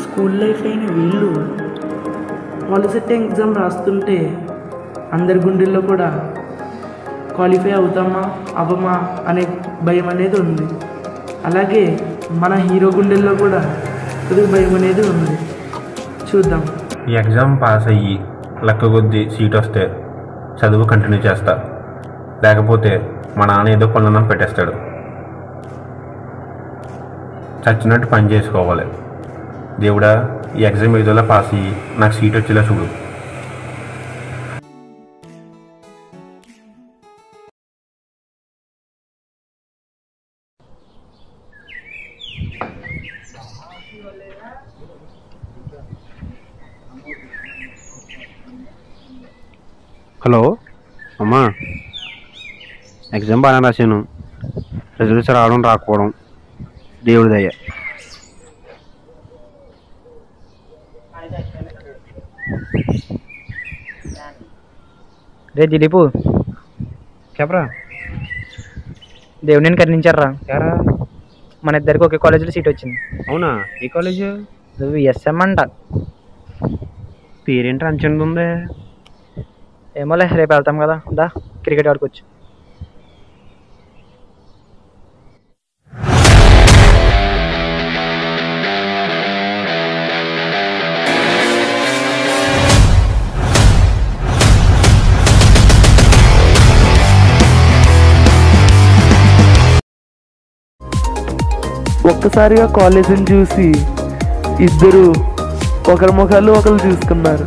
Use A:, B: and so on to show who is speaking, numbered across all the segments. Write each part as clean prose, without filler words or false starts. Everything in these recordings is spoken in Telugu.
A: స్కూల్ లైఫ్ అయిన వీళ్ళు పాలిసెట్ ఎగ్జామ్ రాస్తుంటే అందరి గుండెల్లో కూడా క్వాలిఫై అవుతామా అవ్వమా అనే భయం అనేది ఉంది. అలాగే మన హీరో గుండెల్లో కూడా కొద్దిగా భయం అనేది ఉంది. చూద్దాం.
B: ఈ ఎగ్జామ్ పాస్ అయ్యి లెక్క కొద్దీ సీట్ వస్తే చదువు కంటిన్యూ చేస్తా, లేకపోతే మా నాన్న ఏదో పనులను పెట్టేస్తాడు. చచ్చినట్టు పని చేసుకోవాలి. దేవుడా, ఈ ఎగ్జామ్ ఏదోలా పాస్ అయ్యి నాకు సీట్ వచ్చేలా చూడు. హలో అమ్మా, ఎగ్జామ్ బాగా రాశాను. రిజల్ట్స్ రావడం రాకపోవడం దేవుడి దయ.
C: రే దిలీపు,
B: చెప్పరా.
C: దేవుడు నేను కరుణించారా?
B: యారా?
C: మన ఇద్దరికి ఒకే కాలేజీలో సీట్ వచ్చింది.
B: అవునా? ఏ కాలేజ్?
C: ఎస్ఎం అంట.
B: పేరేంటి అంచనా ఉంది?
C: ఏమోలే, రేపు వెళ్తాం కదా, దా క్రికెట్ ఆడుకోవచ్చు.
A: ఒక్కసారిగా కాలేజీని చూసి ఇద్దరు ఒకరి ముఖాలు ఒకరు చూసుకున్నారు.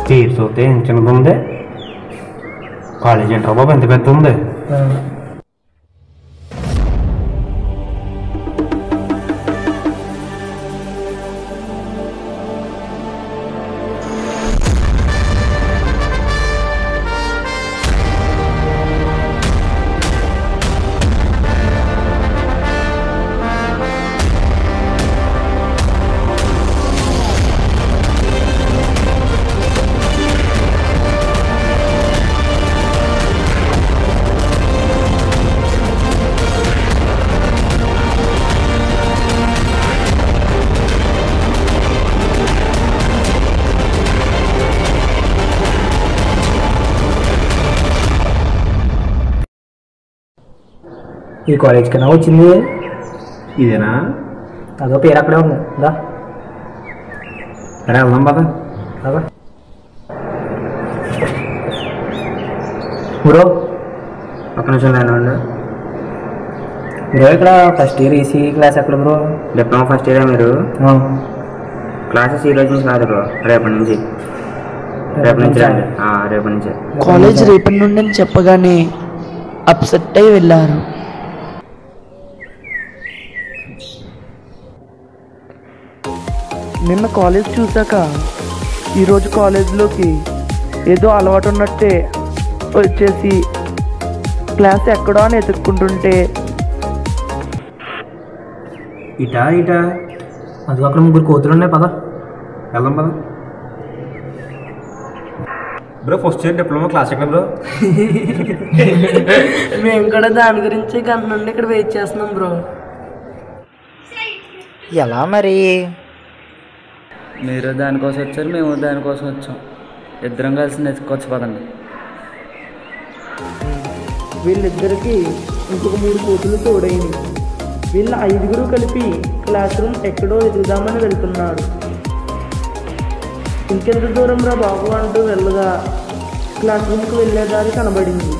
B: పేరు చూస్తే చిన్నది ఉంది, కాలేజ్ ఏంట్రా బాబు ఎంత పెద్ద ఉంది.
C: ఈ కాలేజ్ కన్నా వచ్చింది
B: ఇదేనా?
C: అదో పేరు అక్కడే ఉంది, దా
B: సరే వెళ్దాం పద.
C: బ్రో
B: ఒక్క నిమిషం నేను.
C: బ్రో ఇక్కడ ఫస్ట్ ఇయర్ ఈసీ క్లాస్ ఎక్కడ బ్రో?
B: Diploma first year. మీరు క్లాసెస్ ఈ రోజు నుంచి కాదు బ్రో, రేపటి నుంచి. రేపటి నుంచి రండి. రేపటి నుంచే
A: కాలేజ్ రేపటి నుండి అని చెప్పగానే అప్సెట్ అయి వెళ్ళారు. నిన్న కాలేజ్ చూశాక ఈరోజు కాలేజ్లోకి ఏదో అలవాటు ఉన్నట్టే వచ్చేసి క్లాస్ ఎక్కడో అని ఎత్తుక్కుంటుంటే
B: ఇటా
C: అది అక్కడ ముగ్గురు కోతులు ఉన్నాయి, పద
B: వెళ్దాం పద. Bro first year diploma class ఎక్కడ బ్రో?
A: మేము కూడా దాని గురించి గంట నుండి ఇక్కడ వెయిట్ చేస్తున్నాం బ్రో.
C: ఎలా మరి?
D: మీరు దానికోసం వచ్చారు, మేము దానికోసం వచ్చాం. ఇద్దరం కలిసి నెచ్చుకోవచ్చు పదండి.
A: వీళ్ళిద్దరికి ఇంకొక 3 కోతులు తోడైంది. వీళ్ళ 5గురు కలిపి క్లాస్ రూమ్ ఎక్కడో ఎదుగుదామని వెళ్తున్నారు. ఇంకెంత దూరం రా బాబు అంటూ వెళ్ళగా క్లాస్ రూమ్కి వెళ్ళే దారి కనబడింది.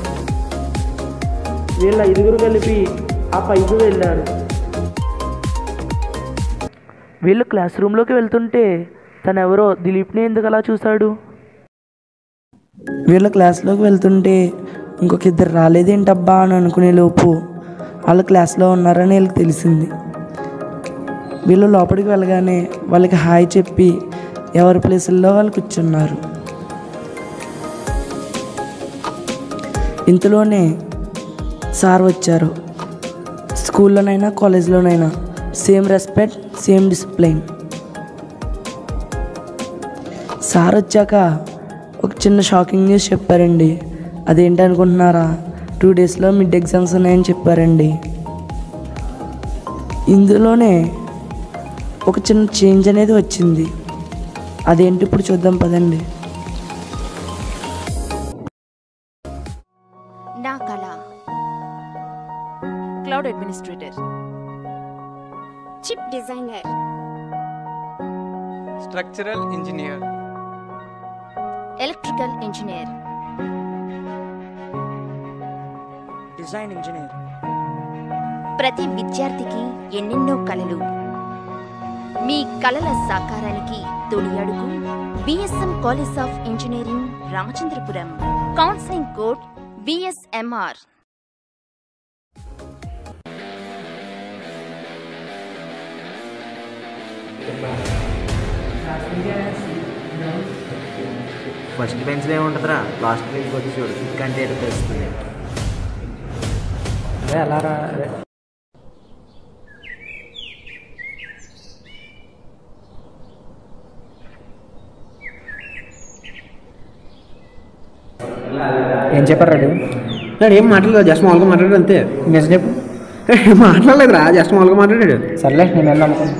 A: వీళ్ళ 5గురు కలిపి ఆ పైకి వెళ్ళారు. వీళ్ళు క్లాస్ రూమ్లోకి వెళ్తుంటే తనెవరో దిలీప్ని ఎందుకు అలా చూశాడు? వీళ్ళ క్లాస్లోకి వెళ్తుంటే ఇంకొక ఇద్దరు రాలేదేంటబ్బా అని అనుకునే లోపు వాళ్ళ క్లాస్లో ఉన్నారని వీళ్ళకి తెలిసింది. వీళ్ళు లోపలికి వెళ్ళగానే వాళ్ళకి హాయ్ చెప్పి ఎవరి ప్లేసుల్లో వాళ్ళు కూర్చున్నారు. ఇంతలోనే సార్ వచ్చారు. స్కూల్లోనైనా కాలేజ్లోనైనా same respect, same discipline. Sir వచ్చాక ఒక చిన్న షాకింగ్ న్యూస్ చెప్పారండి. అదేంటి అనుకుంటున్నారా? 2 డేస్లో మిడ్ ఎగ్జామ్స్ ఉన్నాయని చెప్పారండి. ఇందులోనే ఒక చిన్న చేంజ్ అనేది వచ్చింది. అదేంటి ఇప్పుడు చూద్దాం పదండి.
E: నా కళ cloud administrator, chip designer,
F: structural engineer,
E: electrical engineer,
A: design engineer.
E: ప్రతి విద్యార్థికి ఎన్నెన్నో కలలు. మీ కలల సాకారానికి తొలి అడుగు BSM college of engineering Ramachandrapuram. Counselling code BSMR.
G: First బెంచ్లో ఏముంటుందిరా, లాస్ట్ బెంచ్కి వచ్చి చూడు, ఇంకంటే ఎటు తెలుస్తుంది.
C: అదే అలా రా. అదే ఏం చెప్పారు రాడు?
B: ఏం మాట్లాడలేదు, జస్ట్ మామూలుగా మాట్లాడాడు అంతే.
C: నిజం చెప్పు.
B: మాట్లాడలేదురా, జస్ట్ మామూలుగా మాట్లాడాడు.
C: సర్లే నేను వెళ్ళి అనుకున్నాను.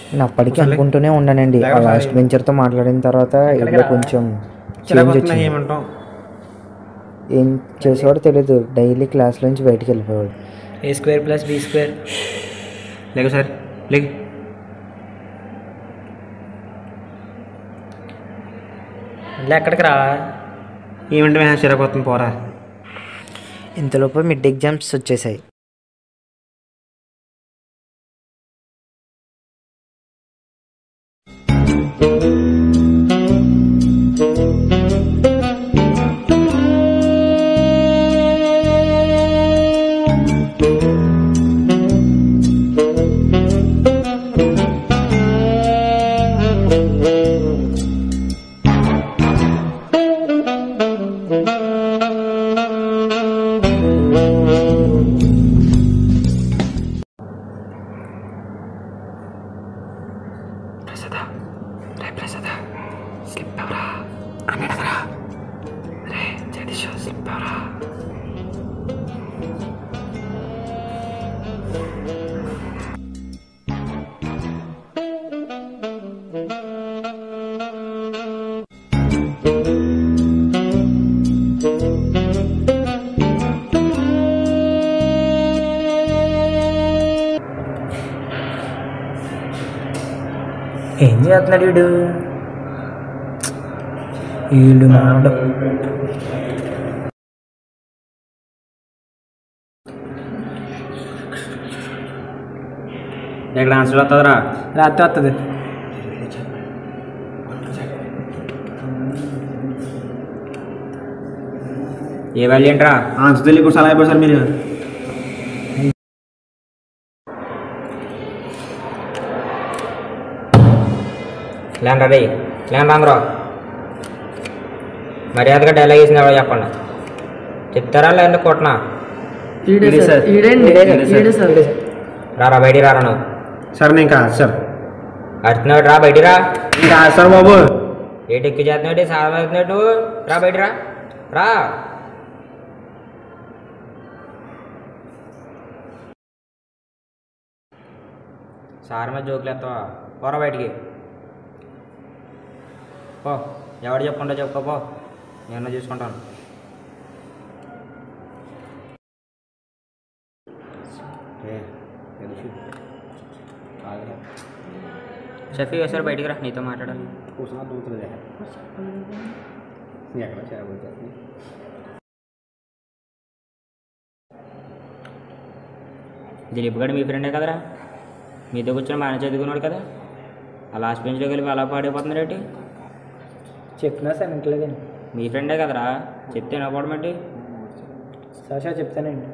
C: నేను అప్పటికీ అనుకుంటూనే ఉన్నానండి, ఆ లాస్ట్ బెంచర్తో మాట్లాడిన తర్వాత ఏదో కొంచెం చేంజ్ వచ్చింది.
B: ఏమంటాం,
C: ఏం చేసేవాడు తెలియదు, డైలీ క్లాస్ నుంచి బయటికి వెళ్ళిపోయాడు.
D: A² + B².
B: లేక సార్ లేక
D: ఎక్కడికి రా?
B: ఏమంటే మేము చిరకొస్తుంది పోరా.
C: ఇంతలోపు మిడ్ ఎగ్జామ్స్ వచ్చేసాయి.
D: ఏం చేస్తున్నాడు వీడు? వీళ్ళు మాడు
B: ఇక్కడ ఆన్సర్ వస్తుందిరా,
D: రాత్రి వస్తుంది.
B: ఏ వాల్యూ ఏంట్రా? ఆన్సర్ తెలియదు సలహా అయిపోయి సార్ మీరు.
H: ల్యాండ్ రెడీ, ల్యాండ్ అందరూ మర్యాదగా డైలాగ్ వేసింది ఎవరో చెప్పండి. చెప్తారా లేదంటే కొట్టనా? రారా బయటికి రారా. నువ్వు
B: సార్ నేను కాదు సార్.
H: అడుగుతున్నావు రా బయటికి రా.
B: కాదు సార్ బాబు.
H: ఏటి ఎక్కువ చేస్తున్నావు, సాధన అవుతున్నావు నువ్వు. రా బయటికి రా. రా సార్ మీద జోకులు ఎత్తావా? పోరా బయటికి పో. ఎవడు చెప్పుకుంటా చెప్పుకోపో, నేను చూసుకుంటాను. షఫీ ఒకసారి బయటికి రా, నీతో మాట్లాడాలి. దిలీప్ గడు మీ ఫ్రెండే కదరా, మీతో కూర్చొని బాగానే చదువుకున్నాడు కదా. ఆ లాస్ట్ బెంచ్లోకి వెళ్ళి అలా పాడైపోతున్నాడు ఏంటి?
C: చెప్పినా సార్ ఇంట్లోదండి.
H: మీ ఫ్రెండే కదరా, చెప్తే నవ్వడం ఏంటి?
C: సార్ చెప్తానండి.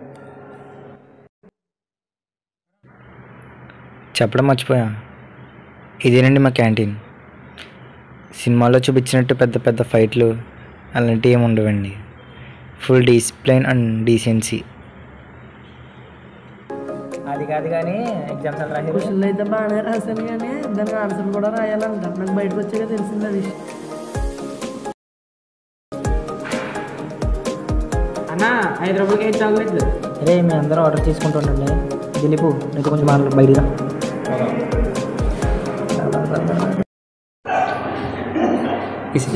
C: చెప్పడం మర్చిపోయా, ఇదేనండి మా క్యాంటీన్. సినిమాలో చూపించినట్టు పెద్ద పెద్ద ఫైట్లు అలాంటివి ఏమి ఉండవండి. Full discipline and decency.
D: అది కాదు కానీ ఎగ్జామ్స్ ఎలా రాశారు?
A: క్వశ్చన్లు అయితే బాగానే రాశాను కానీ దానికి ఆన్సర్ కూడా రాయాలంట. నాకు బయటకు వచ్చాక తెలిసింది అది.
D: అన్న 5 రూపాయలకి 5 చాక్లెట్లు.
F: సరే మేము అందరం ఆర్డర్ చేసుకుంటుండండి. దిలీపు నీకు కొంచెం బయటిరా.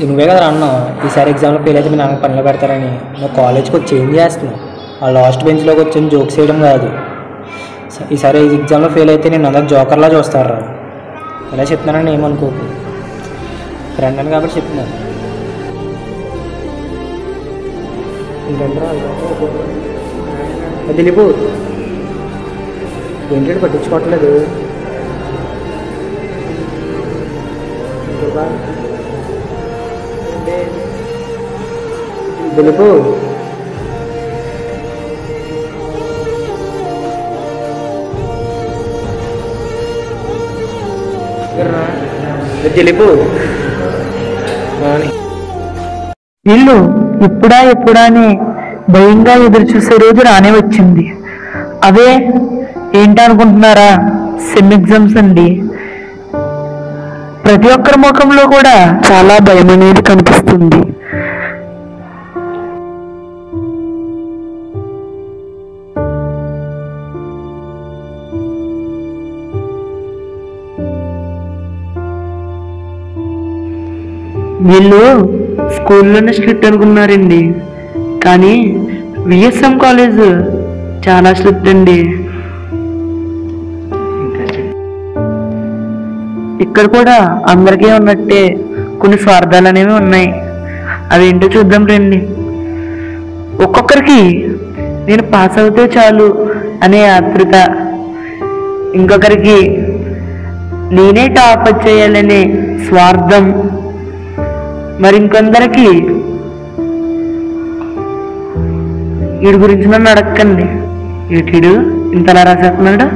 F: నువ్వే కదా అన్నావు ఈసారి ఎగ్జామ్లో ఫెయిల్ అయితే మీ నాన్న పనిలో పెడతారని. నువ్వు కాలేజ్కి వచ్చి ఏం చేస్తున్నావు? ఆ లాస్ట్ బెంచ్లోకి వచ్చి జోక్స్ చేయడం కాదు. ఈసారి ఎగ్జామ్లో ఫెయిల్ అయితే నేను అందరూ జోకర్లా చూస్తారా? ఇలా చెప్తున్నానని ఏమనుకోకు, ఫ్రెండ్ అని కాబట్టి చెప్తున్నాను. దిలీపు ఏంటంటే పట్టించుకోవట్లేదు. దిలీపు దిలీపు
A: వీళ్ళు ఎప్పుడా అని భయంగా ఎదురు చూసే రోజు రానే వచ్చింది. అవే ఏంటనుకుంటున్నారా? సెమ్ ఎగ్జామ్స్ అండి. ప్రతి ఒక్కరి ముఖంలో కూడా చాలా భయం అనేది కనిపిస్తుంది. వీళ్ళు స్కూల్లోనే స్ట్రిక్ట్ అనుకున్నారండి, కానీ విఎస్ఎం కాలేజ్ చాలా స్ట్రిక్ట్ అండి. ఇక్కడ కూడా అందరికీ ఉన్నట్టే కొన్ని స్వార్థాలు అనేవి ఉన్నాయి. అవి ఏంటో చూద్దాం రండి. ఒక్కొక్కరికి నేను పాస్ అవుతే చాలు అనే ఆతృత, ఇంకొకరికి నేనే టాప్ వచ్చేయాలనే స్వార్థం, మరి ఇంకొందరికి వీడి గురించి నన్ను అడగండి, వీడు ఇంతలా రాసేస్తున్నాడు.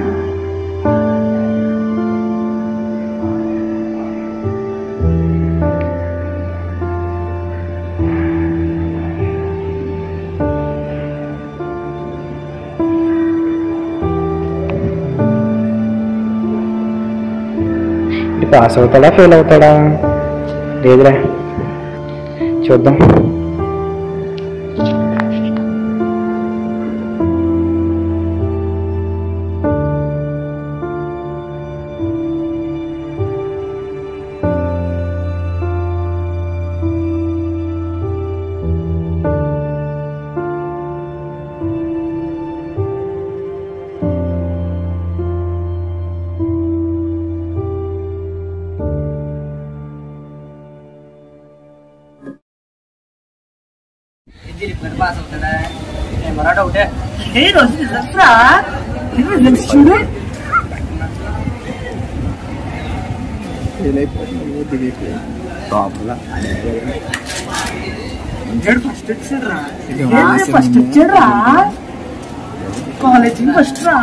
C: పాస్ అవుతాడా ఫెయిల్ అవుతాడా లేదురా, చూద్దాం.
F: పాస్ అవుతాడా ఏమరా డౌటే.
A: చూడు ఫస్ట్ వచ్చాడురా, కాలేజ్ ఫస్ట్ రా,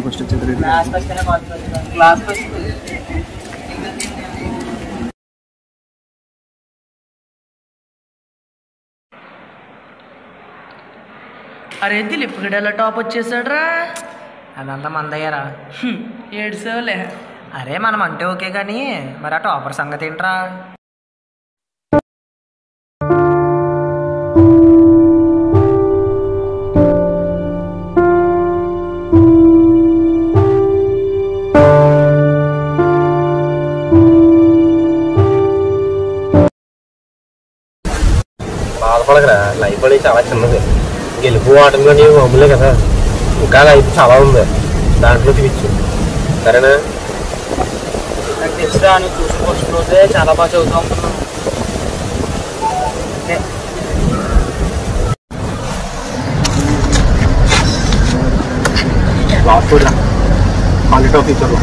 F: ఫస్ట్ క్లాస్ ఫస్ట్.
A: అరే దిలీప్ గడేలా టాప్ వచ్చేసాడు రా.
F: అదంతా మందయ్యారా.
A: ఏడ్సేవలే.
F: అరే మనం అంటే ఓకే కానీ మరి ఆ టాపర్ సంగతి ఏంట్రా?
B: బాధపడకరా, లైఫ్ అనేది చాలా చిన్నది. గెలుపు ఆటంలోని మామూలే కదా, ఇంకా లైఫ్ చాలా ఉంది, దాంట్లో తీర్చు సరేనా.
F: నాకు తెలుసురా, నువ్వు చూసిన ఫస్ట్ రోజే చాలా బాగా చదువుతూ ఉంటున్నాను.
B: లాస్ట్ రోజు క్వాలిటీ ఆఫ్ టీచర్లో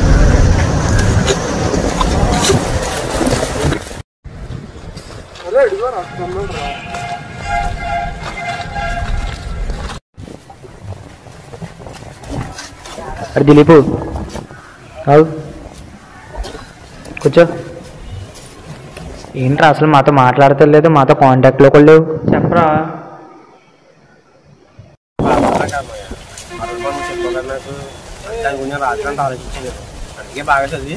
C: అరే దిలీపు అవు కూర్చో. ఏంట్రా అసలు మాతో మాట్లాడతలేదు, మాతో కాంటాక్ట్లో కూడా లేవు.
A: చెప్పరా.
B: దాని గురించి రాత్రి ఆలోచించలేదు, అందుకే బాగా చదివి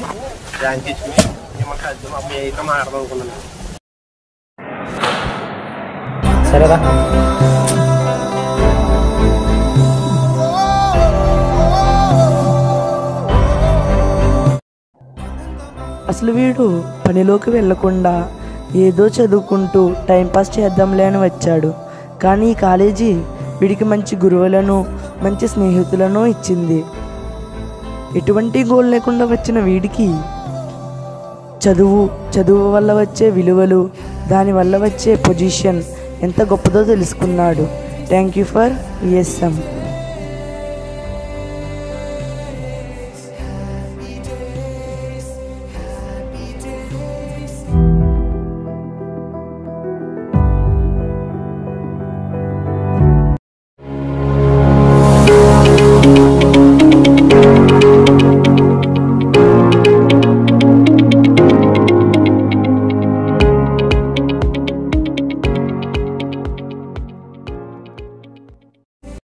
B: ర్యాంక్ తెచ్చుకుని ఏమన్నా చదివి మా అమ్మాయితో మాట్లాడదాం అనుకున్నాను.
C: సరేరా.
A: అసలు వీడు పనిలోకి వెళ్ళకుండా ఏదో చదువుకుంటూ టైంపాస్ చేద్దాంలే అని వచ్చాడు. కానీ ఈ కాలేజీ వీడికి మంచి గురువులను మంచి స్నేహితులను ఇచ్చింది. ఎటువంటి గోల్ లేకుండా వచ్చిన వీడికి చదువు వల్ల వచ్చే విలువలు, దానివల్ల వచ్చే పొజిషన్ ఎంత గొప్పదో తెలుసుకున్నాడు. Thank you for VSM.